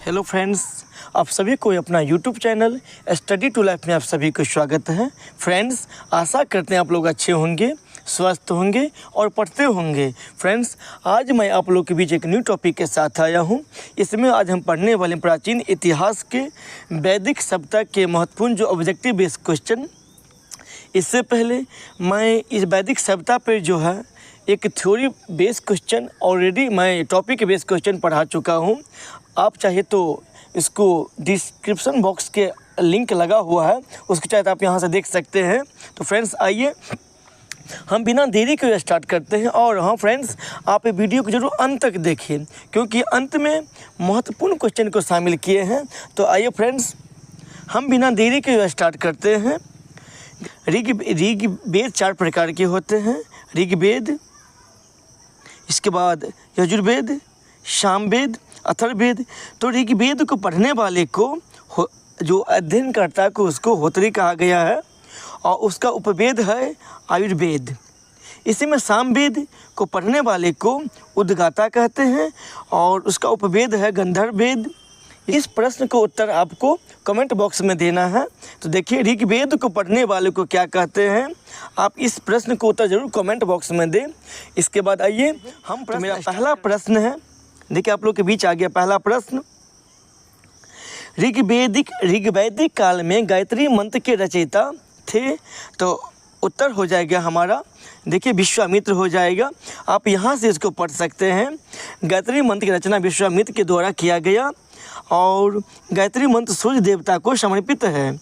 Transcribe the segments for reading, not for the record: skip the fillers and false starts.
Hello friends, आप सभी को अपना YouTube channel study to life में आप सभी को स्वागत है। फ्रेंड्स, आशा करते हैं आप लोग अच्छे होंगे, स्वस्थ होंगे और पढ़ते होंगे। फ्रेंड्स, आज मैं आप लोग के बीच एक न्यू टॉपिक के साथ आया हूं। इसमें आज हम पढ़ने वाले प्राचीन इतिहास के वैदिक सभ्यता के महत्वपूर्ण जो ऑब्जेक्टिव बेस्ड क्वेश्चन। इससे पहले मैं इस वैदिक सभ्यता पर जो है एक थ्योरी बेस्ड क्वेश्चन ऑलरेडी मैं टॉपिक बेस्ड क्वेश्चन पढ़ा चुका हूं। आप चाहे तो इसको डिस्क्रिप्शन बॉक्स के लिंक लगा हुआ है, उसके चाहे तो आप यहां से देख सकते हैं। तो फ्रेंड्स, आइए हम बिना देरी के स्टार्ट करते हैं। और हाँ फ्रेंड्स, आप ये वीडियो को जरूर अंत तक देखिए, क्योंकि अंत में महत्वपूर्ण क्वेश्चन को शामिल किए हैं। तो आइए फ्रेंड्स, हम बिना देरी के स्टार्ट करते हैं। ऋग्वेद 4 प्रकार के होते हैं। ऋग्वेद, इसके बाद यजुर्वेद, सामवेद, अथर्ववेद। तो ऋग्वेद को पढ़ने वाले को जो अध्ययन करता को उसको होत्री कहा गया है, और उसका उपवेद है आयुर्वेद। इसी में सामवेद को पढ़ने वाले को उद्गाता कहते हैं, और उसका उपवेद है गंधर्ववेद। इस प्रश्न को उत्तर आपको कमेंट बॉक्स में देना है। तो देखिए, ऋग्वेद को पढ़ने वाले को क्या कहते हैं, आप इस प्रश्न को उत्तर जरूर कमेंट बॉक्स में दें। इसके बाद आइए हम मेरा पहला प्रश्न है, देखिए आप लोग के बीच आ गया पहला प्रश्न। ऋग्वैदिक काल में गायत्री मंत्र के रचयिता थे। तो उत्तर हो जाएगा हमारा, देखिए विश्वामित्र हो जाएगा। आप यहाँ से इसको पढ़ सकते हैं। गायत्री मंत्र की रचना विश्वामित्र के द्वारा किया गया, और गायत्री मंत्र सूर्य देवता को समर्पित है।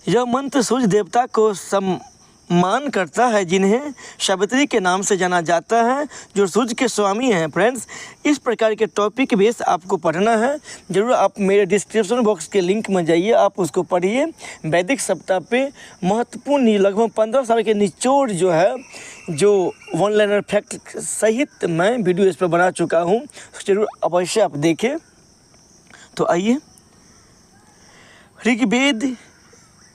यह मंत्र सूर्य देवता को सम्मान करता है, जिन्हें सावित्री के नाम से जाना जाता है, जो सूर्य के स्वामी हैं। फ्रेंड्स, इस प्रकार के टॉपिक बेस आपको पढ़ना है। जरूर आप मेरे डिस्क्रिप्शन बॉक्स के लिंक में जाइए, आप उसको पढ़िए। वैदिक सप्ताह पे महत्वपूर्ण लगभग 15 साल के निचोड़ जो है, जो वन लाइनर फैक्ट सहित मैं वीडियो इस पर बना चुका हूँ, जरूर अवश्य आप देखें। तो आइए, ऋग्वेद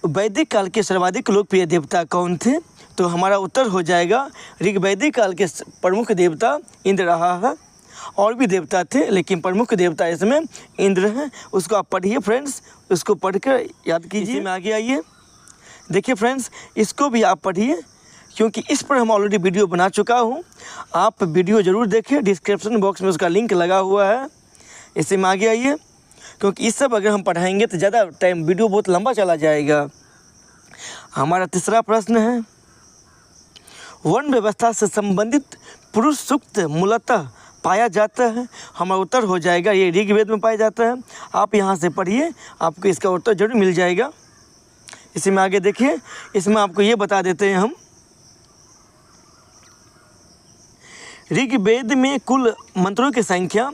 वैदिक काल के सर्वाधिक लोकप्रिय देवता कौन थे? तो हमारा उत्तर हो जाएगा ऋग्वैदिक काल के प्रमुख देवता इंद्र रहा है। और भी देवता थे, लेकिन प्रमुख देवता इसमें इंद्र हैं। उसको आप पढ़िए फ्रेंड्स, उसको पढ़कर याद कीजिए। में आगे आइए, देखिए फ्रेंड्स, इसको भी आप पढ़िए, क्योंकि इस पर हम ऑलरेडी वीडियो बना चुका हूँ। आप वीडियो ज़रूर देखिए, डिस्क्रिप्शन बॉक्स में उसका लिंक लगा हुआ है। इसी में आगे आइए, क्योंकि इस सब अगर हम पढ़ाएंगे तो ज़्यादा टाइम वीडियो बहुत लंबा चला जाएगा। हमारा तीसरा प्रश्न है, वर्ण व्यवस्था से संबंधित पुरुष सूक्त मूलतः पाया जाता है। हमारा उत्तर हो जाएगा ये ऋग्वेद में पाया जाता है। आप यहाँ से पढ़िए, आपको इसका उत्तर जरूर मिल जाएगा। इसी में आगे देखिए, इसमें आपको ये बता देते हैं हम, ऋग्वेद में कुल मंत्रों की संख्या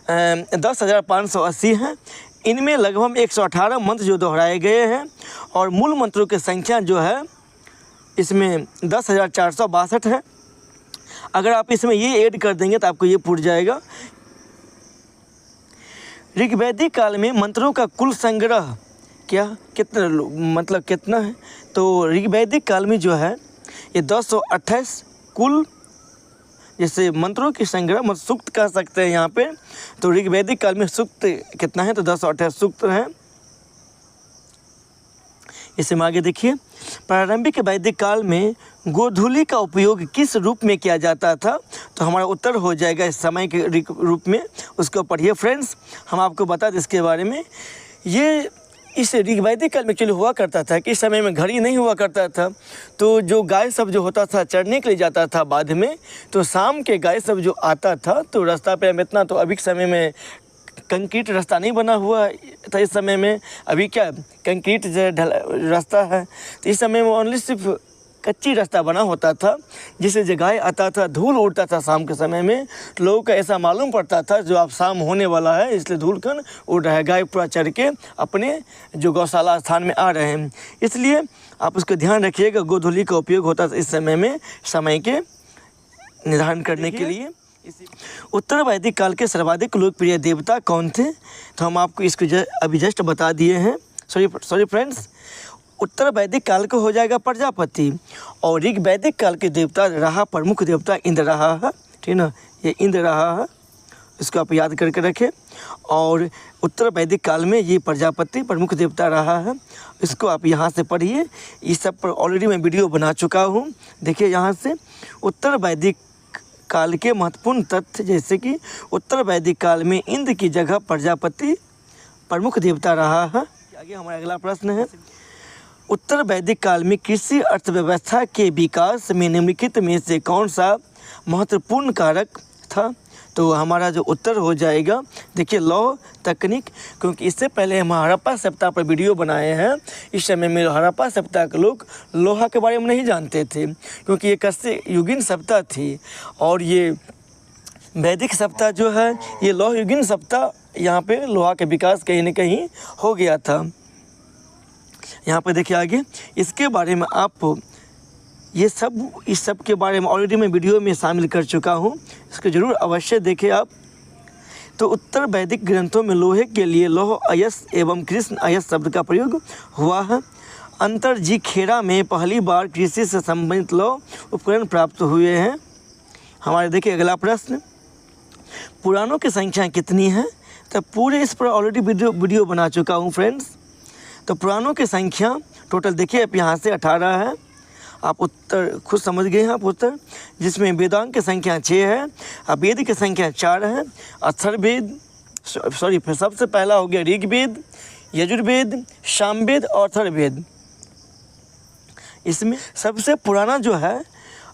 10,580 है। इनमें लगभग 118 मंत्र जो दोहराए गए हैं, और मूल मंत्रों की संख्या जो है इसमें 10,462 है। अगर आप इसमें ये ऐड कर देंगे तो आपको ये पूछ जाएगा। ऋग्वैदिक काल में मंत्रों का कुल संग्रह कितना है? तो ऋग्वैदिक काल में जो है ये 228 कुल, जैसे मंत्रों की संग्रह मतलब सूक्त कह सकते हैं यहाँ पे। तो ऋग्वैदिक काल में सूक्त कितना है? तो 228 सूक्त हैं। इसे में आगे देखिए, प्रारंभिक वैदिक काल में गोधूली का उपयोग किस रूप में किया जाता था? तो हमारा उत्तर हो जाएगा इस समय के रूप में। उसको पढ़िए फ्रेंड्स, हम आपको बता दें इसके बारे में। ये इस ऋग्वैदिक काल में एक्चुअली हुआ करता था कि इस समय में घड़ी नहीं हुआ करता था। तो जो गाय सब जो होता था चरने के लिए जाता था बाद में, तो शाम के गाय सब जो आता था, तो रास्ता पे इतना तो अभी के समय में कंक्रीट रास्ता नहीं बना हुआ था। इस समय में अभी क्या कंक्रीट रास्ता है, तो इस समय में ओनली सिर्फ कच्ची रास्ता बना होता था, जिससे जो गाय आता था धूल उड़ता था शाम के समय में। तो लोगों को ऐसा मालूम पड़ता था जो आप शाम होने वाला है, इसलिए धूल कण उड़ रहा है, गाय पूरा चढ़ के अपने जो गौशाला स्थान में आ रहे हैं। इसलिए आप उसका ध्यान रखिएगा, गोधूली का उपयोग होता था इस समय में समय के निर्धारण करने के लिए। उत्तर वैदिक काल के सर्वाधिक लोकप्रिय देवता कौन थे? तो हम आपको इसको अभी जस्ट बता दिए हैं। सॉरी फ्रेंड्स, उत्तर वैदिक काल को हो जाएगा प्रजापति, और ऋग्वैदिक काल के देवता रहा प्रमुख देवता इंद्र रहा है। ठीक ना, ये इंद्र रहा है। इसको आप याद करके रखें। और उत्तर वैदिक काल में ये प्रजापति प्रमुख देवता रहा है, इसको आप यहाँ से पढ़िए। इस सब पर ऑलरेडी मैं वीडियो बना चुका हूँ। देखिए यहाँ से उत्तर वैदिक काल के महत्वपूर्ण तथ्य, जैसे कि उत्तर वैदिक काल में इंद्र की जगह प्रजापति प्रमुख देवता रहा है। आगे हमारा अगला प्रश्न है, उत्तर वैदिक काल में कृषि अर्थव्यवस्था के विकास में निम्नलिखित में से कौन सा महत्वपूर्ण कारक था? तो हमारा जो उत्तर हो जाएगा, देखिए लौह तकनीक, क्योंकि इससे पहले हम हड़प्पा सभ्यता पर वीडियो बनाए हैं। इस समय में हड़प्पा सभ्यता के लोग लोहा के बारे में नहीं जानते थे, क्योंकि ये कस्य युगीन सभ्यता थी। और ये वैदिक सभ्यता जो है ये लौह युगीन सभ्यता, यहाँ पे लोहा के विकास कहीं न कहीं हो गया था। यहाँ पे देखिए आगे, इसके बारे में आप इस सब के बारे में ऑलरेडी मैं वीडियो में शामिल कर चुका हूँ, इसको ज़रूर अवश्य देखें आप। तो उत्तर वैदिक ग्रंथों में लोहे के लिए लौह अयस एवं कृष्ण अयस शब्द का प्रयोग हुआ है। अंतर्जीखेरा में पहली बार कृषि से संबंधित लौह उपकरण प्राप्त हुए हैं। हमारे देखिए अगला प्रश्न, पुराणों की संख्या कितनी है? तो पूरे इस पर ऑलरेडी वीडियो बना चुका हूँ फ्रेंड्स। तो पुराणों की संख्या टोटल देखिए आप यहाँ से 18 है। आप उत्तर खुद समझ गए हैं आप उत्तर, जिसमें वेदांग की संख्या 6 है, अब वेद की संख्या 4 है। अथर्ववेद सबसे पहला हो गया ऋग्वेद, यजुर्वेद, सामवेद और अथर्ववेद। इसमें सबसे पुराना जो है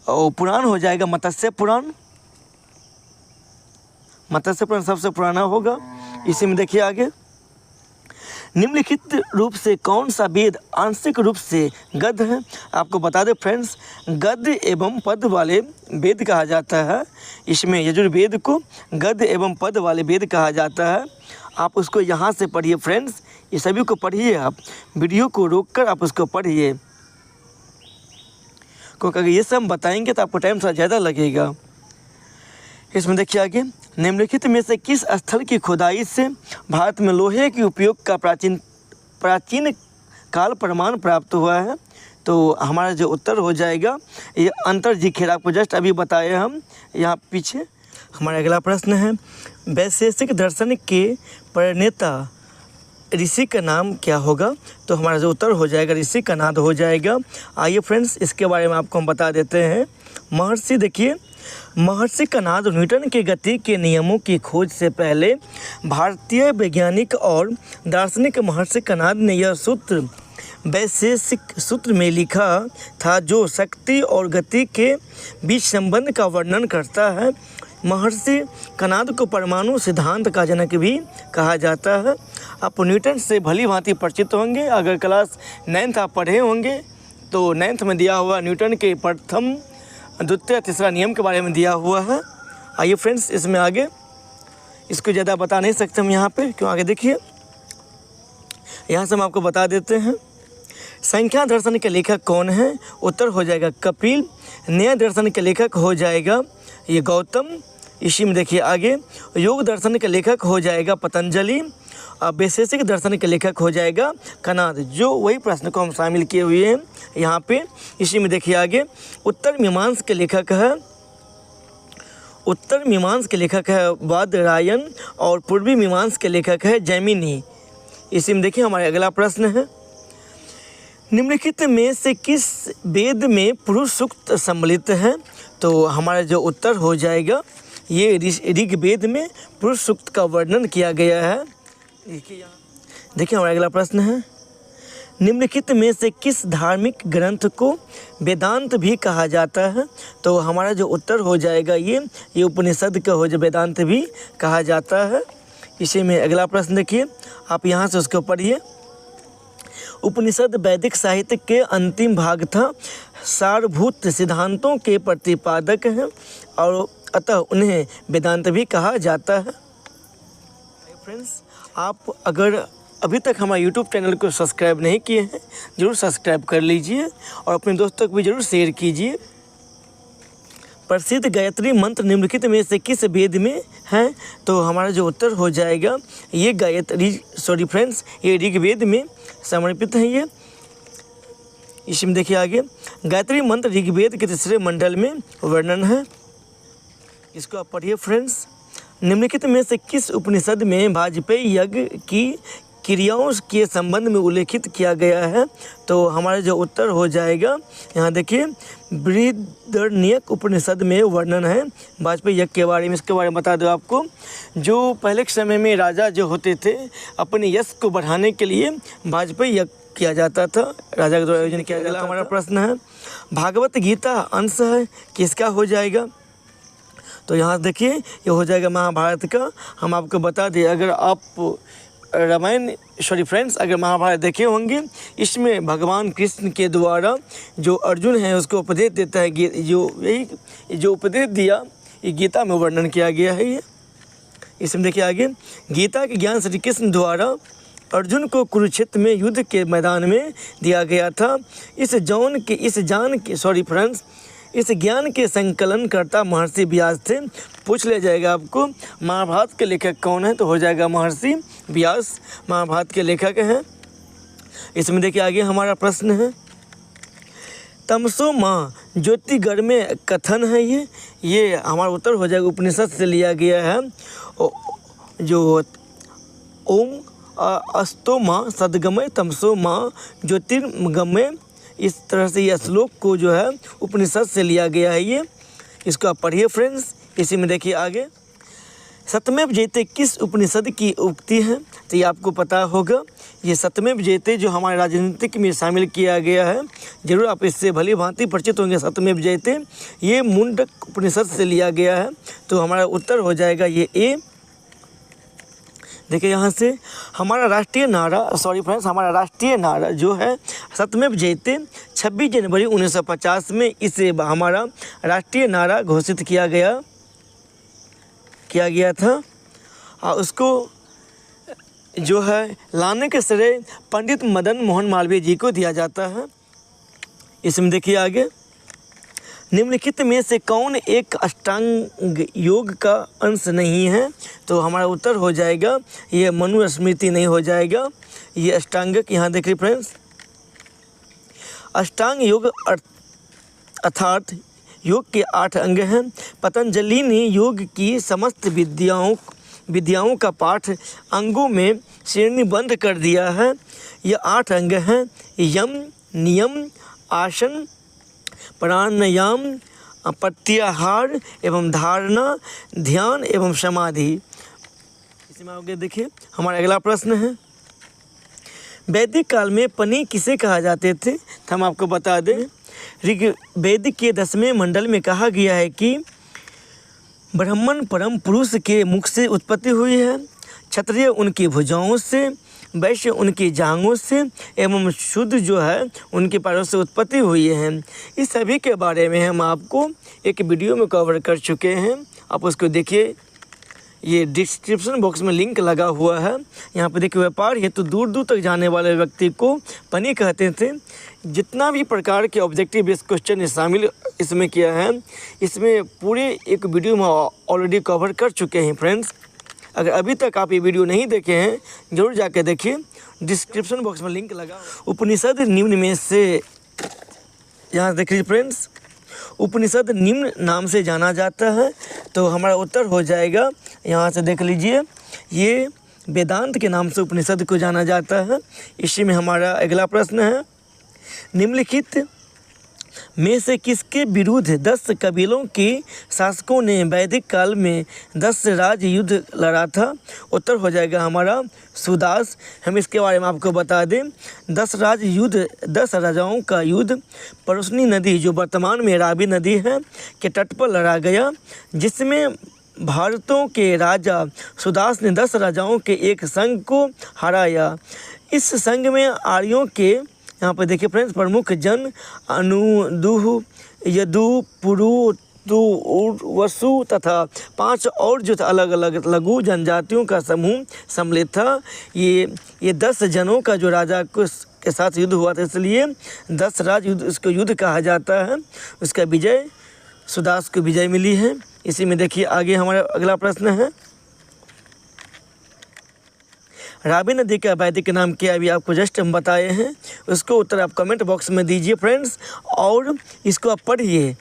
वो पुराण हो जाएगा मत्स्य पुराण। मत्स्य पुराण सबसे पुराना होगा। इसी में देखिए आगे, निम्नलिखित रूप से कौन सा वेद आंशिक रूप से गद्य है? आपको बता दें फ्रेंड्स, गद्य एवं पद वाले वेद कहा जाता है। इसमें यजुर्वेद को गद्य एवं पद वाले वेद कहा जाता है। आप उसको यहाँ से पढ़िए फ्रेंड्स, ये सभी को पढ़िए, आप वीडियो को रोककर आप उसको पढ़िए, क्योंकि अगर ये सब बताएंगे तो आपको टाइम थोड़ा ज़्यादा लगेगा। इसमें देखिए आगे, निम्नलिखित में से किस स्थल की खुदाई से भारत में लोहे के उपयोग का प्राचीन काल प्रमाण प्राप्त हुआ है? तो हमारा जो उत्तर हो जाएगा ये अंतर्जीखेरा, आपको जस्ट अभी बताए हम यहाँ पीछे। हमारा अगला प्रश्न है, वैशेषिक दर्शन के प्रणेता ऋषि का नाम क्या होगा? तो हमारा जो उत्तर हो जाएगा ऋषि का नाद हो जाएगा। आइए फ्रेंड्स, इसके बारे में आपको हम बता देते हैं। महर्षि, देखिए महर्षि कणाद न्यूटन के गति के नियमों की खोज से पहले भारतीय वैज्ञानिक और दार्शनिक महर्षि कणाद ने यह सूत्र वैशेषिक सूत्र में लिखा था, जो शक्ति और गति के बीच संबंध का वर्णन करता है। महर्षि कणाद को परमाणु सिद्धांत का जनक भी कहा जाता है। आप न्यूटन से भली भांति परिचित होंगे, अगर क्लास 9th आप पढ़े होंगे तो 9th में दिया हुआ न्यूटन के प्रथम, द्वितीय, तीसरा नियम के बारे में दिया हुआ है। आइए फ्रेंड्स, इसमें आगे इसको ज़्यादा बता नहीं सकते हम यहाँ पे, क्यों? आगे देखिए, यहाँ से हम आपको बता देते हैं। संख्या दर्शन के लेखक कौन है? उत्तर हो जाएगा कपिल। न्याय दर्शन के लेखक हो जाएगा ये गौतम। इसी में देखिए आगे, योग दर्शन के लेखक हो जाएगा पतंजलि। वैशेषिक दर्शन के लेखक हो जाएगा कणाद, जो वही प्रश्न को हम शामिल किए हुए हैं यहाँ पे। इसी में देखिए आगे, उत्तर मीमांस के लेखक है बादरायण और पूर्वी मीमांस के लेखक है जैमिनी। इसी में देखिए हमारा अगला प्रश्न है, निम्नलिखित में से किस वेद में पुरुष सूक्त सम्मिलित है? तो हमारा जो उत्तर हो जाएगा ये ऋग्वेद में पुरुष सूक्त का वर्णन किया गया है। देखिए हमारा अगला प्रश्न है, निम्नलिखित में से किस धार्मिक ग्रंथ को वेदांत भी कहा जाता है? तो हमारा जो उत्तर हो जाएगा ये उपनिषद का हो, जो वेदांत भी कहा जाता है। इसी में अगला प्रश्न देखिए, आप यहाँ से उसको पढ़िए। उपनिषद वैदिक साहित्य के अंतिम भाग था, सारभूत सिद्धांतों के प्रतिपादक हैं और अतः उन्हें वेदांत भी कहा जाता है। फ्रेंड्स, आप अगर अभी तक हमारे YouTube चैनल को सब्सक्राइब नहीं किए हैं, ज़रूर सब्सक्राइब कर लीजिए और अपने दोस्तों को भी ज़रूर शेयर कीजिए। प्रसिद्ध गायत्री मंत्र निम्नलिखित में से किस वेद में है? तो हमारा जो उत्तर हो जाएगा ये ये ऋग्वेद में समर्पित है ये। इसी में देखिए आगे, गायत्री मंत्र ऋग्वेद के तीसरे मंडल में वर्णन है। इसको आप पढ़िए फ्रेंड्स। निम्नलिखित में से किस उपनिषद में वाजपेयी यज्ञ की क्रियाओं के संबंध में उल्लेखित किया गया है? तो हमारा जो उत्तर हो जाएगा, यहाँ देखिए, बृहदारण्यक उपनिषद में वर्णन है वाजपेयी यज्ञ के बारे में। इसके बारे में बता दो आपको, जो पहले के समय में राजा जो होते थे अपने यश को बढ़ाने के लिए वाजपेयी यज्ञ किया जाता था, राजा के द्वारा आयोजन किया जाता था। हमारा प्रश्न है, भागवत गीता अंश है, किसका हो जाएगा? तो यहाँ देखिए, ये हो जाएगा महाभारत का। हम आपको बता दें, अगर आप अगर महाभारत देखे होंगे, इसमें भगवान कृष्ण के द्वारा जो अर्जुन है उसको उपदेश देता है, जो उपदेश दिया ये गीता में वर्णन किया गया है। ये इसमें देखिए आगे, गीता के ज्ञान श्री कृष्ण द्वारा अर्जुन को कुरुक्षेत्र में युद्ध के मैदान में दिया गया था। इस ज्ञान के संकलन करता महर्षि व्यास थे। पूछ लिया जाएगा आपको, महाभारत के लेखक कौन है? तो हो जाएगा महर्षि व्यास महाभारत के लेखक हैं। इसमें देखिए आगे हमारा प्रश्न है, तमसो माँ ज्योतिगढ़ में कथन है। ये हमारा उत्तर हो जाएगा उपनिषद से लिया गया है। जो ओम अस्तो माँ सदगमय तमसो माँ ज्योतिर्गमय, इस तरह से यह श्लोक को जो है उपनिषद से लिया गया है। ये इसको आप पढ़िए फ्रेंड्स। इसी में देखिए आगे, सत्यमेव जयते किस उपनिषद की उक्ति है? तो ये आपको पता होगा, ये सत्यमेव जयते जो हमारे राजनीतिक में शामिल किया गया है, जरूर आप इससे भली भांति परिचित होंगे। सत्यमेव जयते ये मुंडक उपनिषद से लिया गया है। तो हमारा उत्तर हो जाएगा ये ए। देखिए यहाँ से हमारा राष्ट्रीय नारा जो है सत्यमेव जयते 26 जनवरी 1950 में इसे हमारा राष्ट्रीय नारा घोषित किया गया था। और उसको जो है लाने के श्रेय पंडित मदन मोहन मालवीय जी को दिया जाता है। इसमें देखिए आगे, निम्नलिखित में से कौन एक अष्टांग योग का अंश नहीं है? तो हमारा उत्तर हो जाएगा ये मनुस्मृति नहीं हो जाएगा, ये अष्टांगिक। यहाँ देखिए फ्रेंड्स, अष्टांग योग अर्थात योग के 8 अंग हैं। पतंजलि ने योग की समस्त विद्याओं का पाठ अंगों में श्रेणीबद्ध कर दिया है। ये 8 अंग हैं, यम, नियम, आसन, प्राणायाम, प्रत्याहार एवं धारणा, ध्यान एवं समाधि। इसमें आगे देखिए हमारा अगला प्रश्न है, वैदिक काल में पनी किसे कहा जाते थे? तो हम आपको बता दें, ऋग्वेद के 10वें मंडल में कहा गया है कि ब्राह्मण परम पुरुष के मुख से उत्पत्ति हुई है, क्षत्रिय उनकी भुजाओं से, वैश्य उनकी जांघों से एवं शुद्ध जो है उनके पैरों से उत्पत्ति हुई है। इस सभी के बारे में हम आपको एक वीडियो में कवर कर चुके हैं, आप उसको देखिए। ये डिस्क्रिप्शन बॉक्स में लिंक लगा हुआ है। यहाँ पर देखिए, व्यापार हेतु दूर दूर तक जाने वाले व्यक्ति को पनी कहते थे। जितना भी प्रकार के ऑब्जेक्टिव बेस्ड क्वेश्चन शामिल इसमें किया है, इसमें पूरे एक वीडियो में ऑलरेडी कवर कर चुके हैं फ्रेंड्स। अगर अभी तक आप ये वीडियो नहीं देखे हैं, जरूर जाकर देखिए, डिस्क्रिप्शन बॉक्स में लिंक लगा। उपनिषद निम्न में से, यहाँ देख लीजिए फ्रेंड्स, उपनिषद निम्न नाम से जाना जाता है। तो हमारा उत्तर हो जाएगा, यहाँ से देख लीजिए, ये वेदांत के नाम से उपनिषद को जाना जाता है। इसी में हमारा अगला प्रश्न है, निम्नलिखित में से किसके विरुद्ध 10 कबीलों के शासकों ने वैदिक काल में 10 राज युद्ध लड़ा था? उत्तर हो जाएगा हमारा सुदास। हम इसके बारे में आपको बता दें, 10 राजाओं का युद्ध परुष्णी नदी, जो वर्तमान में रावी नदी है, के तट पर लड़ा गया, जिसमें भारतों के राजा सुदास ने 10 राजाओं के एक संघ को हराया। इस संघ में आर्यों के, यहाँ पर देखिए फ्रेंड्स, प्रमुख जन अनुदुह, यदु, पुरु, वसु तथा 5 और जो अलग अलग लघु जनजातियों का समूह सम्मिलित था। ये 10 जनों का जो राजा के साथ युद्ध हुआ था, इसलिए 10 राज युद्ध इसको युद्ध कहा जाता है। उसका विजय, सुदास को विजय मिली है। इसी में देखिए आगे हमारा अगला प्रश्न है, रावी नदी का वैदिक नाम क्या? अभी आपको जस्ट हम बताए हैं, उसको उत्तर आप कमेंट बॉक्स में दीजिए फ्रेंड्स, और इसको आप पढ़िए।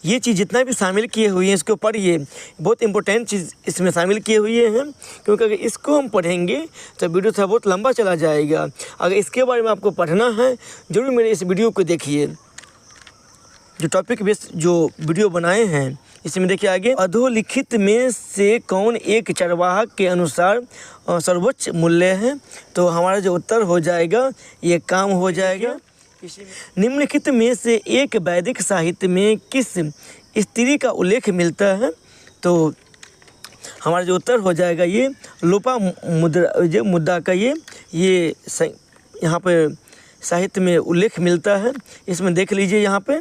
ये चीज़ जितना भी शामिल किए हुए हैं इसको पढ़िए। बहुत इंपॉर्टेंट चीज़ इसमें शामिल किए हुए हैं, क्योंकि अगर इसको हम पढ़ेंगे तो वीडियो थोड़ा बहुत लंबा चला जाएगा। अगर इसके बारे में आपको पढ़ना है ज़रूर मेरे इस वीडियो को देखिए। जो टॉपिक बेस्ड जो वीडियो बनाए हैं इसमें देखिए आगे, अधोलिखित में से कौन एक चरवाहा के अनुसार सर्वोच्च मूल्य है? तो हमारा जो उत्तर हो जाएगा ये काम हो जाएगा। निम्नलिखित में से एक वैदिक साहित्य में किस स्त्री का उल्लेख मिलता है? तो हमारा जो उत्तर हो जाएगा ये लोपामुद्रा जो मुद्रा का ये यहाँ पर साहित्य में उल्लेख मिलता है। इसमें देख लीजिए यहाँ पे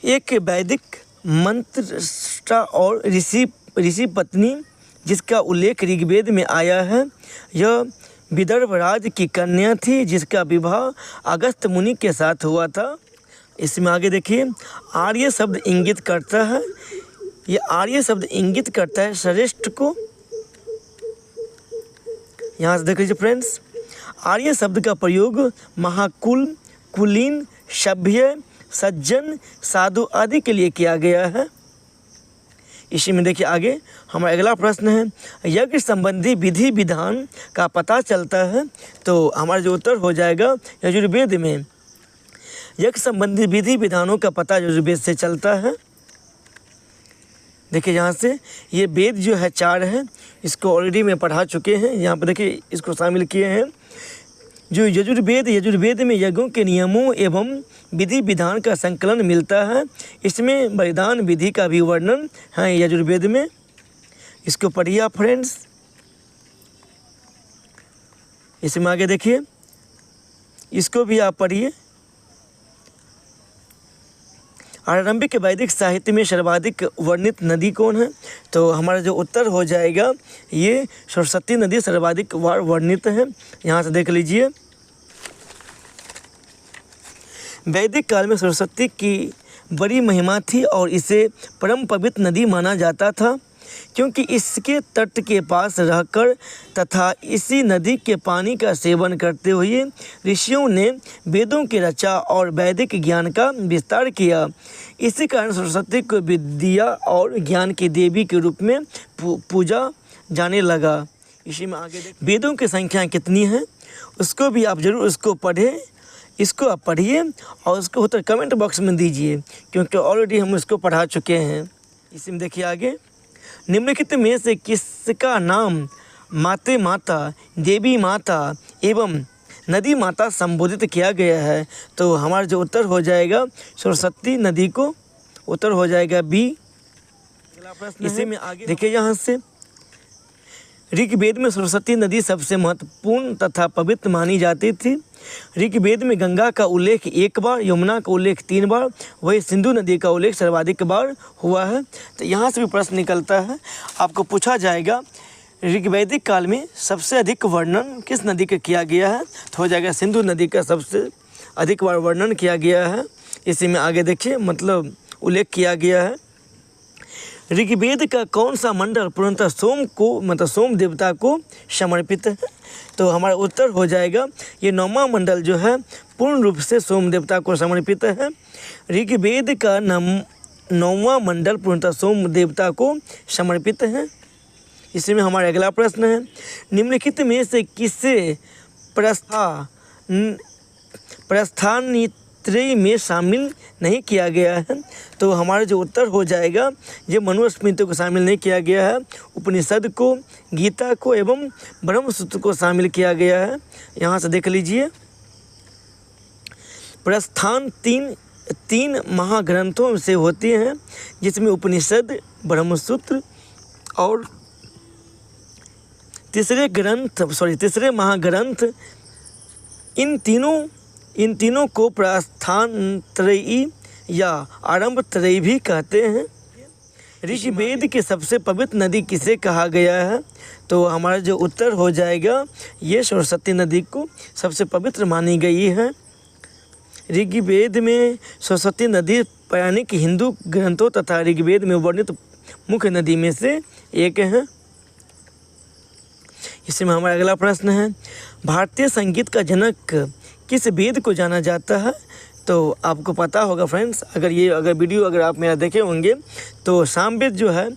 एक वैदिक मंत्रस्टा और ऋषि पत्नी जिसका उल्लेख ऋग्वेद में आया है, यह विदर्भ राज की कन्या थी जिसका विवाह अगस्त मुनि के साथ हुआ था। इसमें आगे देखिए, आर्य शब्द इंगित करता है, ये आर्य शब्द इंगित करता है श्रेष्ठ को। यहाँ से देख लीजिए फ्रेंड्स, आर्य शब्द का प्रयोग महाकुल, कुलीन, सभ्य, सज्जन, साधु आदि के लिए किया गया है। इसी में देखिए आगे हमारा अगला प्रश्न है, यज्ञ संबंधी विधि विधान का पता चलता है? तो हमारा जो उत्तर हो जाएगा यजुर्वेद में। यज्ञ संबंधी विधि विधानों का पता यजुर्वेद से चलता है। देखिए यहाँ से ये वेद जो है 4 है, इसको ऑलरेडी में पढ़ा चुके हैं। यहाँ पर देखिए इसको शामिल किए हैं। जो यजुर्वेद में यज्ञों के नियमों एवं विधि विधान का संकलन मिलता है। इसमें बलिदान विधि का भी वर्णन है यजुर्वेद में। इसको पढ़िए आप फ्रेंड्स। इसमें आगे देखिए, इसको भी आप पढ़िए। आरंभिक वैदिक साहित्य में सर्वाधिक वर्णित नदी कौन है? तो हमारा जो उत्तर हो जाएगा ये सरस्वती नदी सर्वाधिक बार वर्णित है। यहाँ से देख लीजिए, वैदिक काल में सरस्वती की बड़ी महिमा थी और इसे परम पवित्र नदी माना जाता था, क्योंकि इसके तट के पास रहकर तथा इसी नदी के पानी का सेवन करते हुए ऋषियों ने वेदों की रचा और वैदिक ज्ञान का विस्तार किया। इसी कारण सरस्वती को विद्या और ज्ञान की देवी के रूप में पूजा जाने लगा। इसी में आगे वेदों की संख्या कितनी है उसको भी आप जरूर उसको पढ़ें। इसको आप पढ़िए और उसको उत्तर कमेंट बॉक्स में दीजिए, क्योंकि ऑलरेडी हम इसको पढ़ा चुके हैं। इसी में देखिए आगे, निम्नलिखित में से किसका नाम माते माता, देवी माता एवं नदी माता संबोधित किया गया है? तो हमारा जो उत्तर हो जाएगा सरस्वती नदी को उत्तर हो जाएगा बी। इसी में आगे देखिए, यहाँ से ऋग्वेद में सरस्वती नदी सबसे महत्वपूर्ण तथा पवित्र मानी जाती थी। ऋग्वेद में गंगा का उल्लेख 1 बार, यमुना का उल्लेख 3 बार, वही सिंधु नदी का उल्लेख सर्वाधिक बार हुआ है। तो यहाँ से भी प्रश्न निकलता है, आपको पूछा जाएगा ऋग्वैदिक काल में सबसे अधिक वर्णन किस नदी का किया गया है? तो हो जाएगा सिंधु नदी का सबसे अधिक बार वर्णन किया गया है। इसी में आगे देखिए मतलब उल्लेख किया गया है। ऋग्वेद का कौन सा मंडल पूर्णतः सोम को मतलब सोम देवता को समर्पित है? तो हमारा उत्तर हो जाएगा ये 9वां मंडल जो है पूर्ण रूप से सोम देवता को समर्पित है। ऋग्वेद का 9वां मंडल पूर्णतः सोम देवता को समर्पित है। इसी में हमारा अगला प्रश्न है, निम्नलिखित में से किसे प्रस्थानत्रयी में शामिल नहीं किया गया है? तो हमारा जो उत्तर हो जाएगा ये मनुस्मृति को शामिल नहीं किया गया है, उपनिषद को, गीता को एवं ब्रह्मसूत्र को शामिल किया गया है। यहाँ से देख लीजिए, प्रस्थान तीन महाग्रंथों से होती हैं, जिसमें उपनिषद, ब्रह्मसूत्र और तीसरे महाग्रंथ, इन तीनों को प्रस्थानत्रयी या आरंभत्रयी भी कहते हैं। ऋग्वेद की सबसे पवित्र नदी किसे कहा गया है? तो हमारा जो उत्तर हो जाएगा ये सरस्वती नदी को सबसे पवित्र मानी गई है। ऋग्वेद में सरस्वती नदी पौराणिक हिंदू ग्रंथों तथा ऋग्वेद में वर्णित मुख्य नदी में से एक है। इसमें हमारा अगला प्रश्न है, भारतीय संगीत का जनक किस वेद को जाना जाता है? तो तो आपको पता होगा फ्रेंड्स, अगर वीडियो अगर आप मेरा देखे होंगे तो सामवेद जो है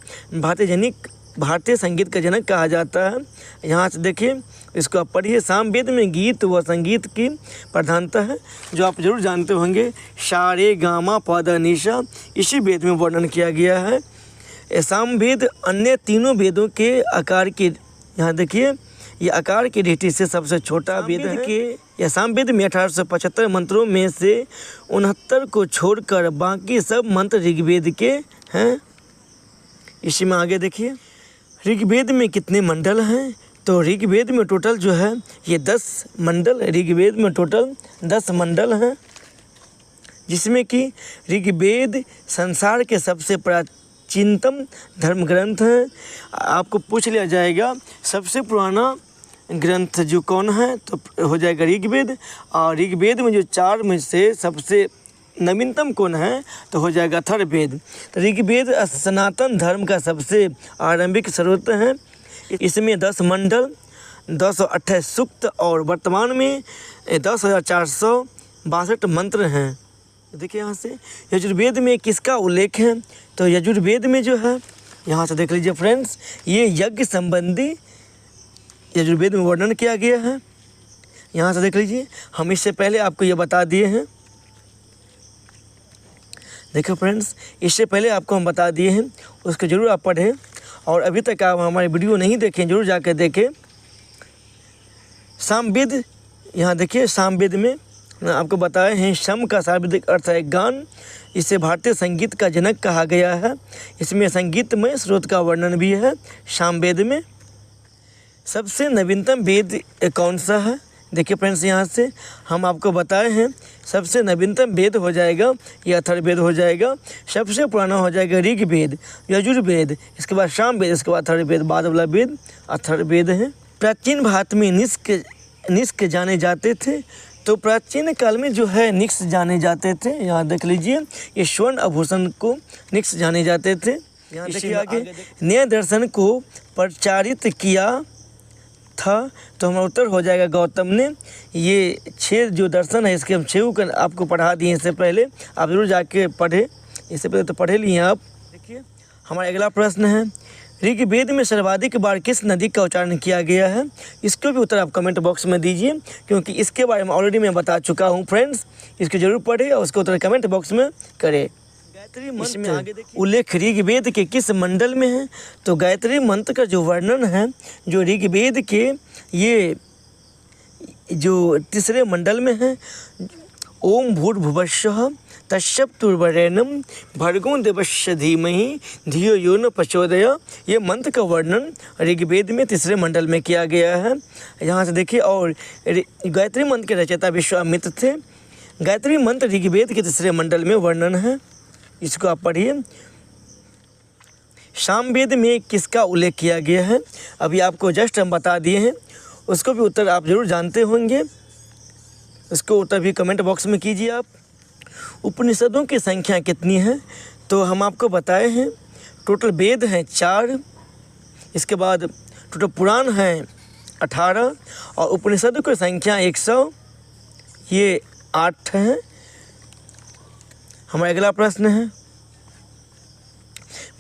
भारतीय संगीत का जनक कहा जाता है। यहाँ से देखिए, इसको आप पढ़िए। सामवेद में गीत व संगीत की प्रधानता है, जो आप जरूर जानते होंगे। सा रे गा मा पा धा नि सा इसी वेद में वर्णन किया गया है। सामवेद अन्य तीनों वेदों के आकार के, यहाँ देखिए, ये आकार की दृष्टि से सबसे छोटा वेद है। यह सामवेद में 1875 मंत्रों में से 69 को छोड़कर बाकी सब मंत्र ऋग्वेद के हैं। इसी में आगे देखिए, ऋग्वेद में कितने मंडल हैं? तो ऋग्वेद में टोटल जो है ये 10 मंडल, ऋग्वेद में टोटल 10 मंडल हैं, जिसमें कि ऋग्वेद संसार के सबसे प्राचीनतम धर्म ग्रंथ है। आपको पूछ लिया जाएगा सबसे पुराना ग्रंथ जो कौन है, तो हो जाएगा ऋग्वेद। और ऋग्वेद में जो 4 में से सबसे नवीनतम कौन है, तो हो जाएगा अथर्ववेद। तो ऋग्वेद सनातन धर्म का सबसे आरंभिक स्रोत है। इसमें 10 मंडल, 228 सूक्त और वर्तमान में 10,462 मंत्र हैं। देखिए यहाँ से यजुर्वेद में किसका उल्लेख है, तो यजुर्वेद में जो है, यहाँ से देख लीजिए फ्रेंड्स, ये यज्ञ संबंधी यजुर्वेद में वर्णन किया गया है। यहाँ से देख लीजिए, हम इससे पहले आपको ये बता दिए हैं। देखो फ्रेंड्स, इससे पहले आपको हम बता दिए हैं, उसको ज़रूर आप पढ़ें। और अभी तक आप हमारी वीडियो नहीं देखें, जरूर जाकर देखें। सामवेद, यहाँ देखिए, सामवेद में आपको बताए हैं, सम का शाब्दिक अर्थ है गान। इसे भारतीय संगीत का जनक कहा गया है। इसमें संगीतमय स्रोत का वर्णन भी है। सामवेद में सबसे नवीनतम वेद कौन सा है? देखिए फ्रेंड्स, यहाँ से हम आपको बताए हैं, सबसे नवीनतम वेद हो जाएगा ये अथर्ववेद हो जाएगा। सबसे पुराना हो जाएगा ऋग्वेद, यजुर्वेद, इसके बाद सामवेद, इसके बाद अथर्ववेद, बाद वाला वेद अथर्ववेद है। प्राचीन भारत में निष्क जाने जाते थे। तो प्राचीन काल में जो है निक्स जाने जाते थे। यहाँ देख लीजिए, ये स्वर्ण आभूषण को निक्स जाने जाते थे। यहाँ देखिए आगे, नए दर्शन को प्रचारित किया था। तो हमारा उत्तर हो जाएगा गौतम ने। ये 6 जो दर्शन है, इसके हम 6 आपको पढ़ा दिए इससे पहले, आप जरूर जाके पढ़े। इससे पहले तो पढ़े लिए आप। देखिए हमारा अगला प्रश्न है, ऋग्वेद में सर्वाधिक बार किस नदी का उच्चारण किया गया है? इसको भी उत्तर आप कमेंट बॉक्स में दीजिए, क्योंकि इसके बारे में ऑलरेडी मैं बता चुका हूँ फ्रेंड्स। इसको जरूर पढ़े और उसका उत्तर कमेंट बॉक्स में करें। गायत्री मंत्र उल्लेख ऋग्वेद के किस मंडल में है? तो गायत्री मंत्र का जो वर्णन है, जो ऋग्वेद के ये जो 3रे मंडल में है, ओम भूर्भुवस्सुः तत्सवितुर्वरेण्यं भर्गो देवस्य धीमहि धियो यो न प्रचोदयात्। ये मंत्र का वर्णन ऋग्वेद में 3रे मंडल में किया गया है। यहाँ से देखिए, और गायत्री मंत्र के रचयिता विश्वामित्र थे। गायत्री मंत्र ऋग्वेद के 3रे मंडल में वर्णन है, इसको आप पढ़िए। सामवेद में किसका उल्लेख किया गया है? अभी आपको जस्ट हम बता दिए हैं, उसको भी उत्तर आप जरूर जानते होंगे। उसको उत्तर भी कमेंट बॉक्स में कीजिए आप। उपनिषदों की संख्या कितनी है? तो हम आपको बताए हैं, टोटल वेद हैं 4, इसके बाद टोटल पुराण हैं 18 और उपनिषदों की संख्या 100, ये 8 है। हमारा अगला प्रश्न है,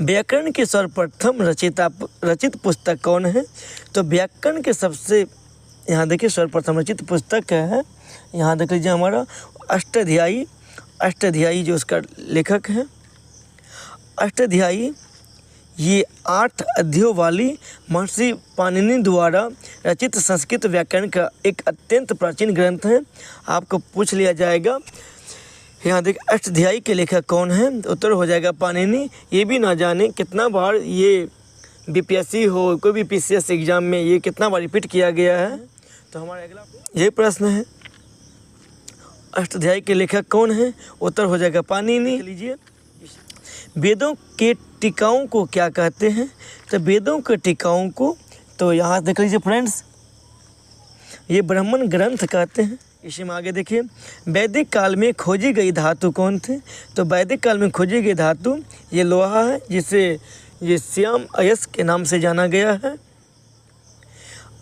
व्याकरण के सर्वप्रथम रचित पुस्तक कौन है? तो व्याकरण के सबसे, यहाँ देखिए, सर्वप्रथम रचित पुस्तक है, यहाँ देख लीजिए हमारा अष्टाध्यायी जो उसका लेखक है। अष्टाध्यायी ये 8 अध्यायों वाली महर्षि पाणिनि द्वारा रचित संस्कृत व्याकरण का एक अत्यंत प्राचीन ग्रंथ है। आपको पूछ लिया जाएगा, यहाँ देख, अष्टाध्यायी के लेखक कौन है? उत्तर हो जाएगा पाणिनि। ये भी ना जाने कितना बार ये बीपीएससी हो, कोई भी पीसीएस एग्जाम में ये कितना बार रिपीट किया गया है। तो हमारा अगला यही प्रश्न है, अष्टाध्यायी के लेखक कौन है? उत्तर हो जाएगा पाणिनि। लीजिए, वेदों के टीकाओं को क्या कहते हैं? तो वेदों के टीकाओं को, तो यहाँ देख लीजिए फ्रेंड्स, ये ब्राह्मण ग्रंथ कहते हैं। इसी में आगे देखिए, वैदिक काल में खोजी गई धातु कौन थे? तो वैदिक काल में खोजी गई धातु ये लोहा है, जिसे ये श्याम अयस्क के नाम से जाना गया है।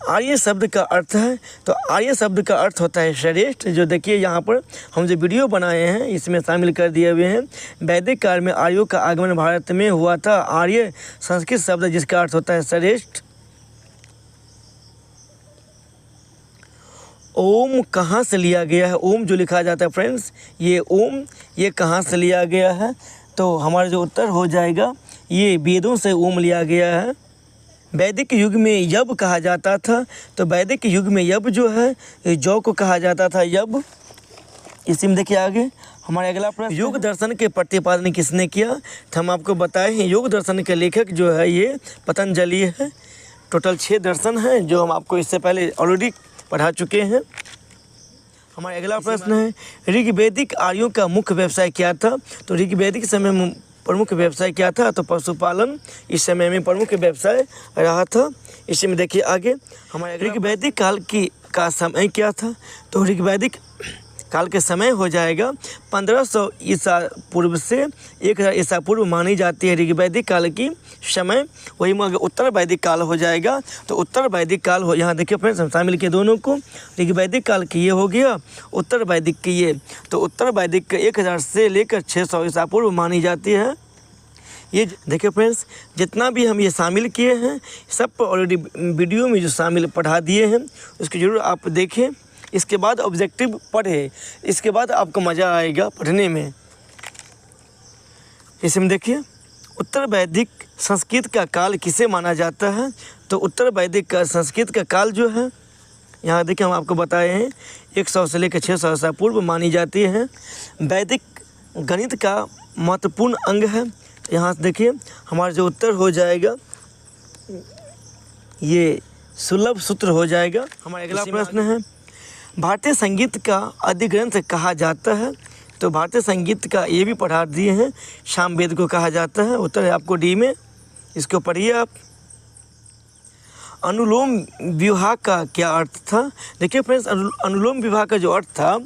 आर्य शब्द का अर्थ है, तो आर्य शब्द का अर्थ होता है श्रेष्ठ। जो देखिए यहाँ पर हम जो वीडियो बनाए हैं इसमें शामिल कर दिए हुए हैं। वैदिक काल में आर्यों का आगमन भारत में हुआ था। आर्य संस्कृत शब्द जिसका अर्थ होता है श्रेष्ठ। ओम कहाँ से लिया गया है? ओम जो लिखा जाता है फ्रेंड्स, ये ओम ये कहाँ से लिया गया है? तो हमारा जो उत्तर हो जाएगा ये वेदों से ओम लिया गया है। वैदिक युग में यब कहा जाता था, तो वैदिक युग में यब जो है जौ को कहा जाता था, यब। इसी में देखिए आगे हमारा अगला प्रश्न, योग दर्शन के प्रतिपादन किसने किया? तो हम आपको बताए हैं योग दर्शन के लेखक जो है ये पतंजलि है। टोटल 6 दर्शन हैं जो हम आपको इससे पहले ऑलरेडी पढ़ा चुके हैं। हमारा अगला प्रश्न है ऋग्वैदिक आर्यों का मुख्य व्यवसाय क्या था? तो ऋग्वैदिक समय में प्रमुख व्यवसाय क्या था? तो पशुपालन इस समय में प्रमुख व्यवसाय रहा था। इसी में देखिए आगे हमारे ऋग्वैदिक काल का समय क्या था? तो ऋग्वैदिक काल के समय हो जाएगा 1500 ईसा पूर्व से 1000 ईसा पूर्व मानी जाती है ऋग्वैदिक काल की समय। वही में अगर उत्तर वैदिक काल हो जाएगा तो उत्तर वैदिक काल हो, यहाँ देखिए फ्रेंड्स हम शामिल किए दोनों को। ऋग्वैदिक काल की ये हो गया, उत्तर वैदिक की ये। तो उत्तर वैदिक के 1000 से लेकर 600 ईसा पूर्व मानी जाती है। ये देखिए फ्रेंड्स जितना भी हम ये शामिल किए हैं सब पर ऑलरेडी वीडियो में जो शामिल पढ़ा दिए हैं, उसको ज़रूर आप देखें। इसके बाद ऑब्जेक्टिव पढ़े, इसके बाद आपको मज़ा आएगा पढ़ने में। इसमें देखिए उत्तर वैदिक संस्कृत का काल किसे माना जाता है? तो उत्तर वैदिक का संस्कृत का काल जो है यहाँ देखिए हम आपको बताए हैं 100 से लेकर 600 ईसा पूर्व मानी जाती है। वैदिक गणित का महत्वपूर्ण अंग है। यहाँ से देखिए हमारा जो उत्तर हो जाएगा ये सुलभ सूत्र हो जाएगा। हमारा अगला प्रश्न है भारतीय संगीत का आदि ग्रंथ कहा जाता है? तो भारतीय संगीत का ये भी पढ़ा दिए हैं, सामवेद को कहा जाता है। उत्तर है आपको डी में, इसको पढ़िए आप। अनुलोम विवाह का क्या अर्थ था? देखिए फ्रेंड्स अनुलोम विवाह का जो अर्थ था,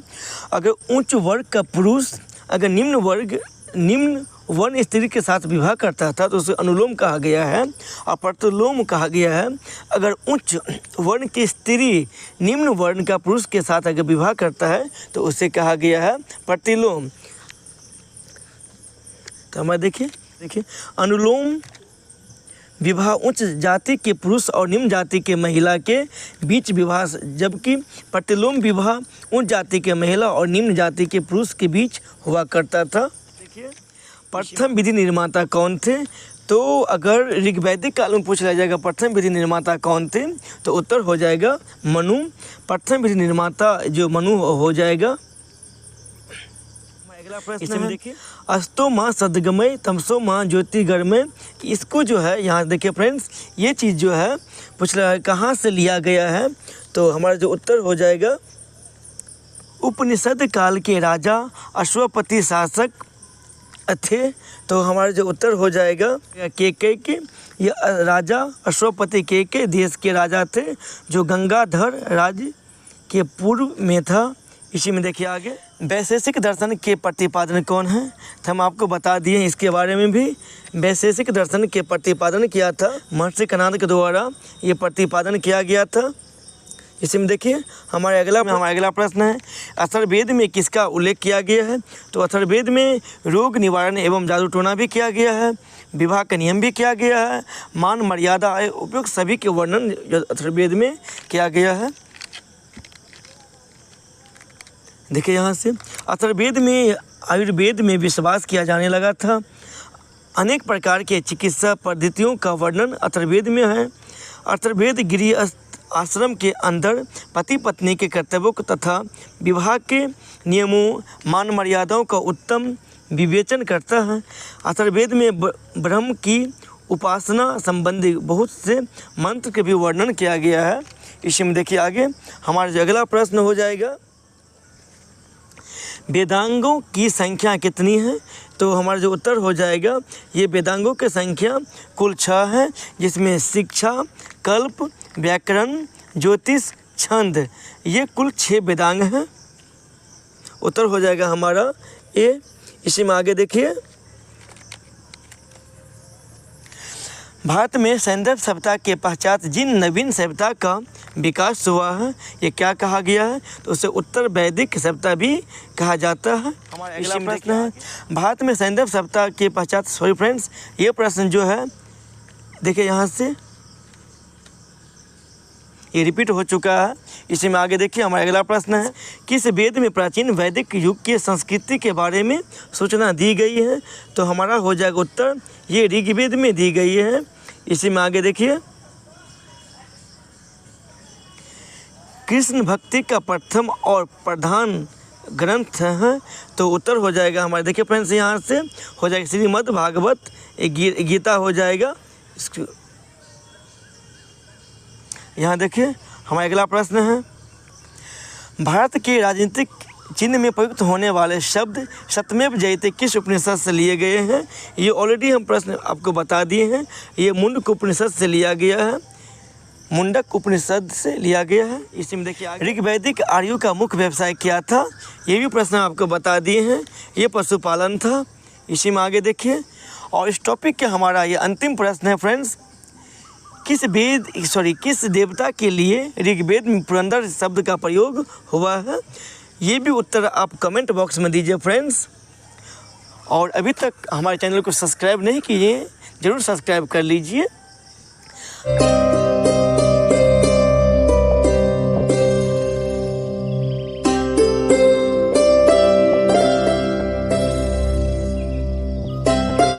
अगर उच्च वर्ग का पुरुष अगर निम्न वर्ण स्त्री के साथ विवाह करता था तो उसे अनुलोम कहा गया है। और प्रतिलोम कहा गया है अगर उच्च वर्ण की स्त्री निम्न वर्ण का पुरुष के साथ अगर विवाह करता है तो उसे कहा गया है प्रतिलोम। तो हमारे देखिए अनुलोम विवाह उच्च जाति के पुरुष और निम्न जाति के महिला के बीच विवाह, जबकि प्रतिलोम विवाह उच्च जाति के महिला और निम्न जाति के पुरुष के बीच हुआ करता था। देखिए प्रथम विधि निर्माता कौन थे? तो अगर ऋग्वैदिक काल में पूछ लिया जाएगा प्रथम विधि निर्माता कौन थे, तो उत्तर हो जाएगा मनु। प्रथम विधि निर्माता जो मनु हो जाएगा। अगला प्रश्न में देखिए अस्तो माँ सदगमय तमसो माँ ज्योतिर्गमय। इसको जो है यहाँ देखिए फ्रेंड्स ये चीज़ जो है पूछ रहा है कहाँ से लिया गया है, तो हमारा जो उत्तर हो जाएगा उपनिषद काल के राजा अश्वपति शासक थे। तो हमारा जो उत्तर हो जाएगा के ये राजा अश्वपति के देश के राजा थे जो गंगाधर राज्य के पूर्व में था। इसी में देखिए आगे वैशेषिक दर्शन के प्रतिपादन कौन है? तो हम आपको बता दिए इसके बारे में भी। वैशेषिक दर्शन के प्रतिपादन किया था महर्षि कणाद के द्वारा ये प्रतिपादन किया गया था। इसी में देखिए हमारा अगला प्रश्न है अथर्ववेद में किसका उल्लेख किया गया है? तो अथर्ववेद में रोग निवारण एवं जादू टोना भी किया गया है, विवाह का नियम भी किया गया है, मान मर्यादा उपयुक्त सभी के वर्णन अथर्ववेद में किया गया है। देखिए यहाँ से अथर्ववेद में आयुर्वेद में विश्वास किया जाने लगा था। अनेक प्रकार के चिकित्सा पद्धतियों का वर्णन अथर्ववेद में है। अथर्ववेद गृह आश्रम के अंदर पति पत्नी के कर्तव्यों तथा विवाह के नियमों मान मर्यादाओं का उत्तम विवेचन करता है। अथर्ववेद में ब्रह्म की उपासना संबंधी बहुत से मंत्र के भी वर्णन किया गया है। इसी में देखिए आगे हमारा जो अगला प्रश्न हो जाएगा वेदांगों की संख्या कितनी है? तो हमारा जो उत्तर हो जाएगा ये वेदांगों की संख्या कुल 6 है, जिसमें शिक्षा, कल्प, व्याकरण, ज्योतिष, छंद ये कुल 6 वेदांग हैं। उत्तर हो जाएगा हमारा ए। इसी में आगे देखिए भारत में सैंधव सभ्यता के पश्चात जिन नवीन सभ्यता का विकास हुआ है ये क्या कहा गया है, तो उसे उत्तर वैदिक सभ्यता भी कहा जाता है। हमारा अगला प्रश्न है, भारत में सैंधव सभ्यता के पश्चात, सॉरी फ्रेंड्स, ये प्रश्न जो है देखिए यहाँ से ये रिपीट हो चुका है, इसी में आगे देखिए। हमारा अगला प्रश्न है, किस वेद में प्राचीन वैदिक युग की संस्कृति के बारे में सूचना दी गई है, तो हमारा हो जाएगा उत्तर ये ऋग्वेद में दी गई है। इसी में आगे देखिए, कृष्ण भक्ति का प्रथम और प्रधान ग्रंथ है, तो उत्तर हो जाएगा हमारे देखिए फ्रेंड्स यहाँ से हो जाएगा श्रीमद् भागवत गीता हो जाएगा। यहाँ देखिए हमारा अगला प्रश्न है, भारत के राजनीतिक चिन्ह में प्रयुक्त होने वाले शब्द सत्यमेव जयते किस उपनिषद से लिए गए हैं। ये ऑलरेडी हम प्रश्न आपको बता दिए हैं, ये मुंडक उपनिषद से लिया गया है, मुंडक उपनिषद से लिया गया है। इसी में देखिए ऋग्वैदिक आर्यों का मुख्य व्यवसाय क्या था, ये भी प्रश्न आपको बता दिए हैं, ये पशुपालन था। इसी में आगे देखिए, और इस टॉपिक के हमारा ये अंतिम प्रश्न है फ्रेंड्स, किस देवता के लिए ऋग्वेद में पुरंदर शब्द का प्रयोग हुआ है। ये भी उत्तर आप कमेंट बॉक्स में दीजिए फ्रेंड्स। और अभी तक हमारे चैनल को सब्सक्राइब नहीं किए, ज़रूर सब्सक्राइब कर लीजिए।